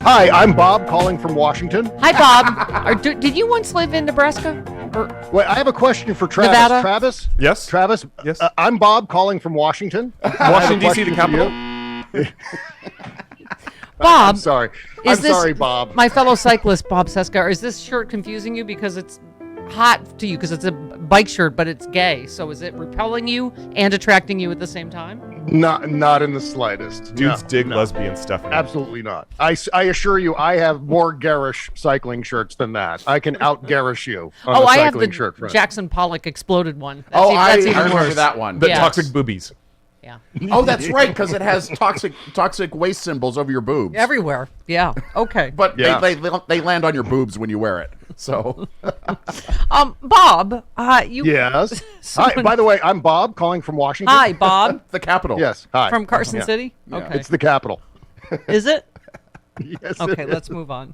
Hi, I'm Bob calling from Washington. Hi, Bob. Did you once live in Nebraska? Wait, I have a question for Travis. Nevada? Travis? Yes? Travis? Yes? I'm Bob calling from Washington. Washington, D.C., the capital? Bob. I'm sorry. Bob. My fellow cyclist, Bob Cesca, is this shirt confusing you because it's hot to you because it's a bike shirt, but it's gay? So is it repelling you and attracting you at the same time? Not in the slightest. Dudes dig lesbian stuff. Absolutely not. I assure you, I have more garish cycling shirts than that. I can out-garish you on a I have cycling the shirt front. Jackson Pollock exploded one. I even remember worse. that one. The Yeah. toxic boobies. Yeah. Oh, that's right, because it has toxic waste symbols over your boobs. Everywhere. Yeah. Okay. But Yeah. they land on your boobs when you wear it. So, Bob, you. Yes. Someone- Hi, by the way, I'm Bob calling from Washington. Hi, Bob. the capital. Yes. Hi. From Carson Yeah. City. Okay. It's the capital. Is it? Yes. Okay, it let's move on.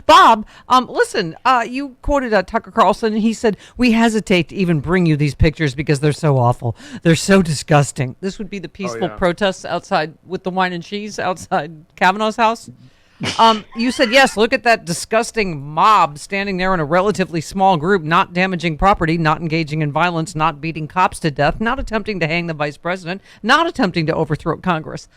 Bob, listen, you quoted Tucker Carlson, and he said, "We hesitate to even bring you these pictures because they're so awful. They're so disgusting." This would be the peaceful yeah. protests outside with the wine and cheese outside Kavanaugh's house. You said, yes, look at that disgusting mob standing there in a relatively small group, not damaging property, not engaging in violence, not beating cops to death, not attempting to hang the vice president, not attempting to overthrow Congress.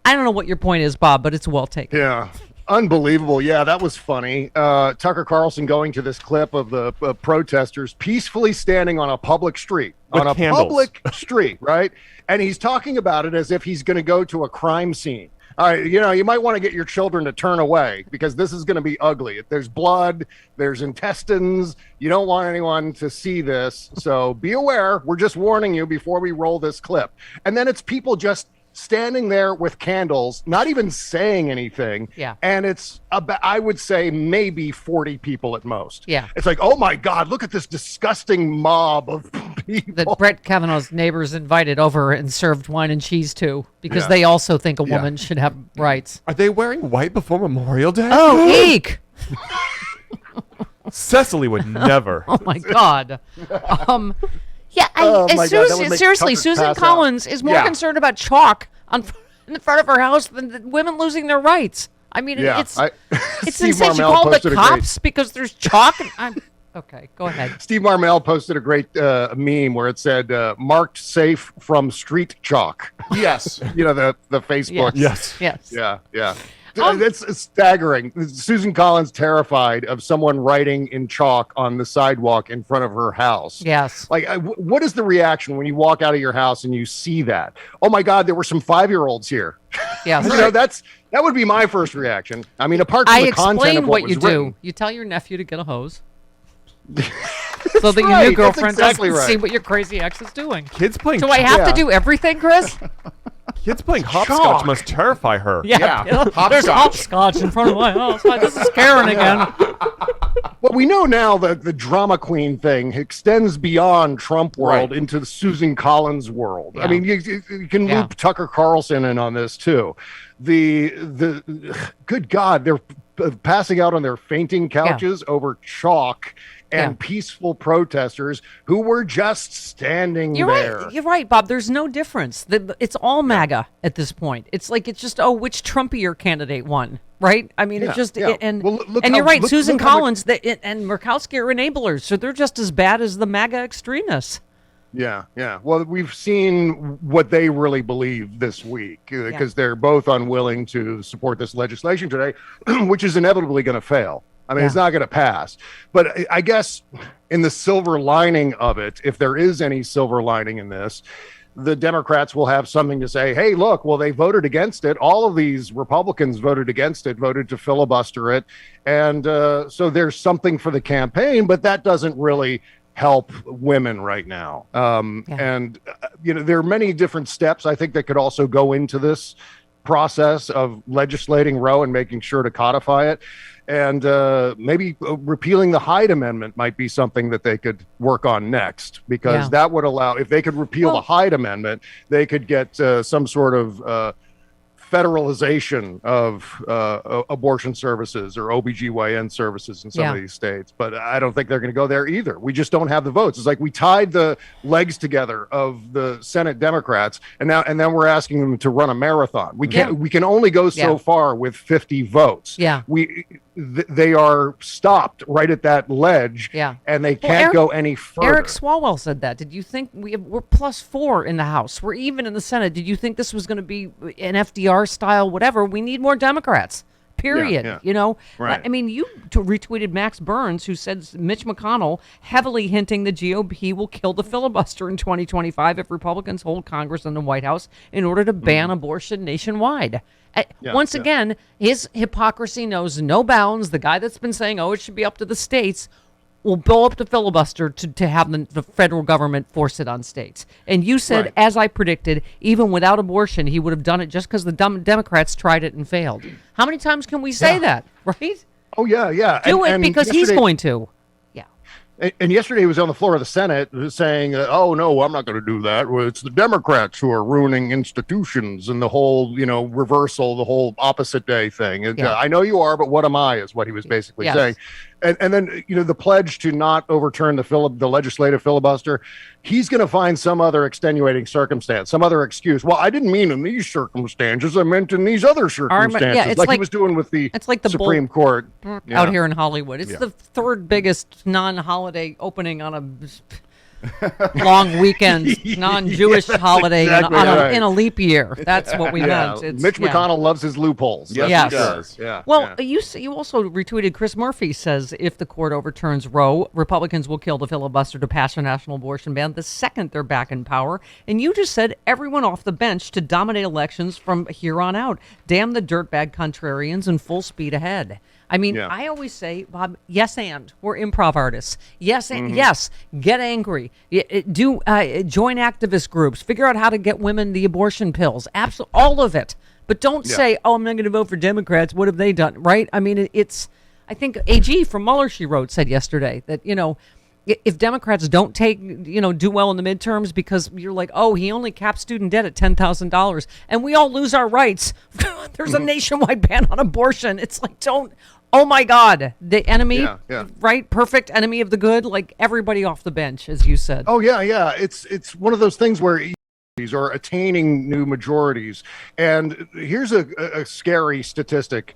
I don't know what your point is, Bob, but it's well taken. Yeah. Unbelievable. Yeah, that was funny. Tucker Carlson going to this clip of the protesters peacefully standing on a public street. With on a candles. public street, right? And he's talking about it as if he's going to go to a crime scene. All right, you might want to get your children to turn away because this is going to be ugly. There's blood, there's intestines. You don't want anyone to see this. So be aware. We're just warning you before we roll this clip. And then it's people just standing there with candles, not even saying anything. Yeah. And it's about, I would say, maybe 40 people at most. Yeah. It's like, oh my God, look at this disgusting mob of people. That Brett Kavanaugh's neighbors invited over and served wine and cheese to because Yeah. they also think a woman should have rights. Are they wearing white before Memorial Day? Oh, eek! Cecily would never. Oh my God. Yeah, Oh my God, that would make seriously, Tucker Susan pass out. Collins is more Yeah. concerned about chalk in the front of her house than the women losing their rights. I mean, Yeah, it's Steve insane. She Marmel called the posted a great- cops because there's chalk. Okay, go ahead. Steve Marmel posted a great meme where it said, marked safe from street chalk. Yes. The Facebook. Yes. Yes. Yeah. It's staggering. Susan Collins terrified of someone writing in chalk on the sidewalk in front of her house. Yes. Like, what is the reaction when you walk out of your house and you see that? Oh my God, there were some 5-year-olds here. Yes. That would be my first reaction. I mean, apart from I the content explain of what was you do. written. You tell your nephew to get a hose. So that your right. new That's girlfriend exactly doesn't right. see what your crazy ex is doing. Kids playing Do I have Yeah. to do everything, Chris? kids playing hopscotch Chalk. must terrify her. Yeah. There's Hopscotch. hopscotch in front of my house. Hi, this is Karen again. Well, we know now that the drama queen thing extends beyond Trump world Right. into the Susan Collins world. Yeah. I mean, you can Yeah. loop Tucker Carlson in on this too. The good God, they're passing out on their fainting couches over chalk and Yeah. peaceful protesters who were just standing You're there. right. You're right, Bob. There's no difference. It's all MAGA at this point. It's like it's just which Trumpier candidate won, right? I mean, Yeah, it just yeah. and Well, look and how- you're right. look- Susan look how much- Collins and Murkowski are enablers, so they're just as bad as the MAGA extremists. Yeah. Well, we've seen what they really believe this week because they're both unwilling to support this legislation today, which is inevitably going to fail. I mean, it's not going to pass. But I guess in the silver lining of it, if there is any silver lining in this, the Democrats will have something to say. Hey, look, well, they voted against it. All of these Republicans voted against it, voted to filibuster it. And so there's something for the campaign, but that doesn't really help women right now. And, there are many different steps, I think, that could also go into this process of legislating Roe and making sure to codify it. And maybe repealing the Hyde Amendment might be something that they could work on next, because that would allow, if they could repeal the Hyde Amendment, they could get some sort of federalization of abortion services or OBGYN services in some of these states. But I don't think they're going to go there either. We just don't have the votes. It's like we tied the legs together of the Senate Democrats, and then we're asking them to run a marathon. We can't. We can only go so far with 50 votes. Yeah. They are stopped right at that ledge, and they can't go any further. Eric Swalwell said that. Did you think we're +4 in the House? We're even in the Senate. Did you think this was going to be an FDR style, whatever? We need more Democrats. Period. You know, right. I mean, you retweeted Max Burns, who said Mitch McConnell heavily hinting the GOP will kill the filibuster in 2025 if Republicans hold Congress and the White House in order to ban abortion nationwide. Once again, his hypocrisy knows no bounds. The guy that's been saying, it should be up to the states, will blow up the filibuster to have the federal government force it on states. And you said, as I predicted, even without abortion, he would have done it just because the Democrats tried it and failed. How many times can we say that, right? Oh, yeah. Do it because he's going to. And yesterday he was on the floor of the Senate saying, oh, no, I'm not going to do that. Well, it's the Democrats who are ruining institutions and the whole, reversal, the whole opposite day thing. I know you are, but what am I is what he was basically saying. And then, the pledge to not overturn the legislative filibuster, he's going to find some other extenuating circumstance, some other excuse. Well, I didn't mean in these circumstances. I meant in these other circumstances, like he was doing with the Supreme Court. Out here in Hollywood. It's the third biggest non-holiday opening on a long weekend, non-Jewish holiday in a leap year. That's what we meant. Mitch McConnell loves his loopholes. Yes, he does. Well, you also retweeted Chris Murphy says if the court overturns Roe, Republicans will kill the filibuster to pass a national abortion ban the second they're back in power. And you just said everyone off the bench to dominate elections from here on out. Damn the dirtbag contrarians and full speed ahead. I mean, I always say, Bob, yes, and we're improv artists. Yes, and yes, get angry. Join activist groups. Figure out how to get women the abortion pills. Absolutely, all of it. But don't say, I'm not going to vote for Democrats. What have they done? Right? I mean, I think AG from Mueller, she wrote, said yesterday that, if Democrats don't do well in the midterms because you're like, he only capped student debt at $10,000 and we all lose our rights. There's a nationwide ban on abortion. It's like, oh my God, the enemy, right? Perfect enemy of the good, like everybody off the bench, as you said. Oh, yeah. It's one of those things where are attaining new majorities. And here's a scary statistic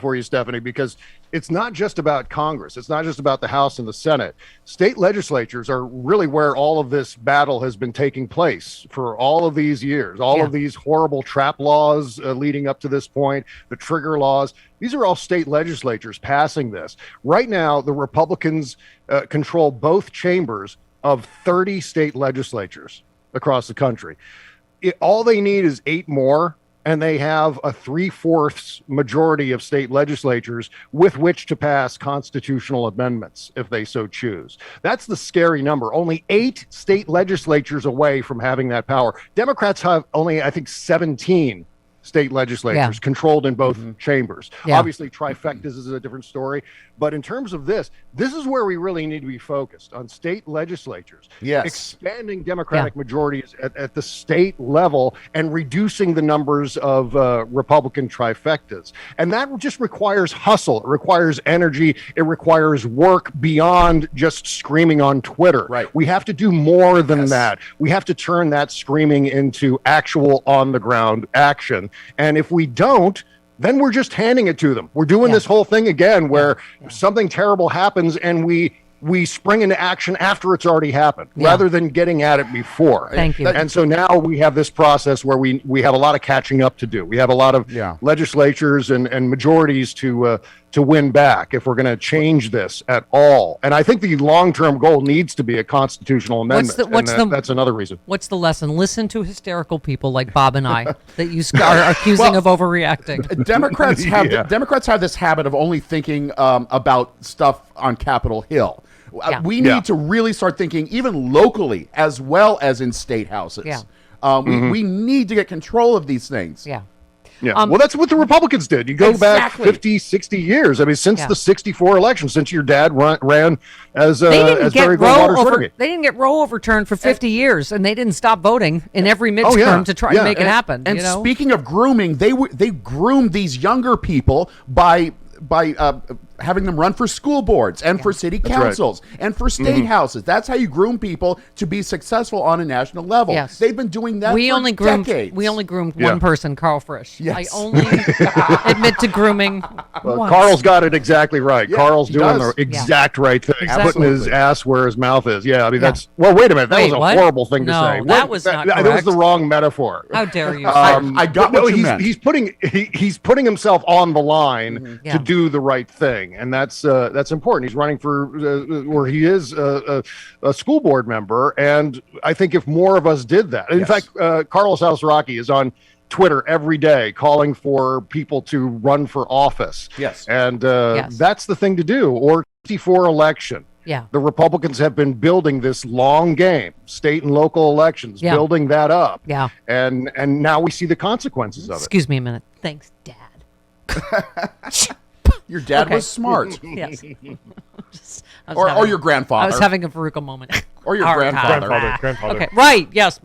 for you, Stephanie, because it's not just about Congress. It's not just about the House and the Senate. State legislatures are really where all of this battle has been taking place for all of these years, all of these horrible trap laws leading up to this point, the trigger laws. These are all state legislatures passing this. Right now, the Republicans control both chambers of 30 state legislatures across the country. All they need is 8 more, and they have a 3/4 majority of state legislatures with which to pass constitutional amendments if they so choose. That's the scary number. Only 8 state legislatures away from having that power. Democrats have only, I think, 17 state legislatures controlled in both chambers. Obviously, trifectas is a different story. But in terms of this is where we really need to be focused on state legislatures. Expanding Democratic majorities at the state level and reducing the numbers of Republican trifectas. And that just requires hustle. It requires energy. It requires work beyond just screaming on Twitter. Right. We have to do more than that. We have to turn that screaming into actual on-the-ground action. And if we don't, then we're just handing it to them. We're doing this whole thing again where something terrible happens and we spring into action after it's already happened rather than getting at it before. Thank you. And so now we have this process where we have a lot of catching up to do. We have a lot of legislatures and majorities to win back if we're going to change this at all. And I think the long-term goal needs to be a constitutional amendment. That's another reason. What's the lesson? Listen to hysterical people like Bob and I that you are accusing of overreacting. Democrats have this habit of only thinking about stuff on Capitol Hill. We need to really start thinking even locally as well as in state houses. We need to get control of these things. Yeah. Well, that's what the Republicans did. You go back 50, 60 years. I mean, since the 64 election, since your dad ran as Barry Goldwater's renegade. They didn't get Roe overturned for 50 years, and they didn't stop voting in every midterm to try and make it happen. And speaking of grooming, they groomed these younger people by having them run for school boards and for city councils and for state houses. That's how you groom people to be successful on a national level. Yes. They've been doing that for decades. We only groomed one person, Carl Frisch. Yes. I only admit to grooming once. Carl's got it exactly right. Yeah, Carl's doing the exact right thing. Exactly. Putting his ass where his mouth is. Yeah, I mean, that's... Well, wait a minute. That was a horrible thing to say. That was not correct. That was the wrong metaphor. How dare you? I got what you meant. He's putting himself on the line to do the right thing, and that's important. He's running for where he is a school board member, and I think if more of us did that, in fact, Carlos Alazraqui is on Twitter every day calling for people to run for office. Yes, and that's the thing to do. Or 64 election. Yeah, the Republicans have been building this long game, state and local elections, building that up. Yeah, and now we see the consequences of it. Excuse me a minute. Thanks, Dad. Your dad was smart. Yes. Or your grandfather. I was having a Veruca moment. Or your grandfather. Grandfather. Okay, right. Yes.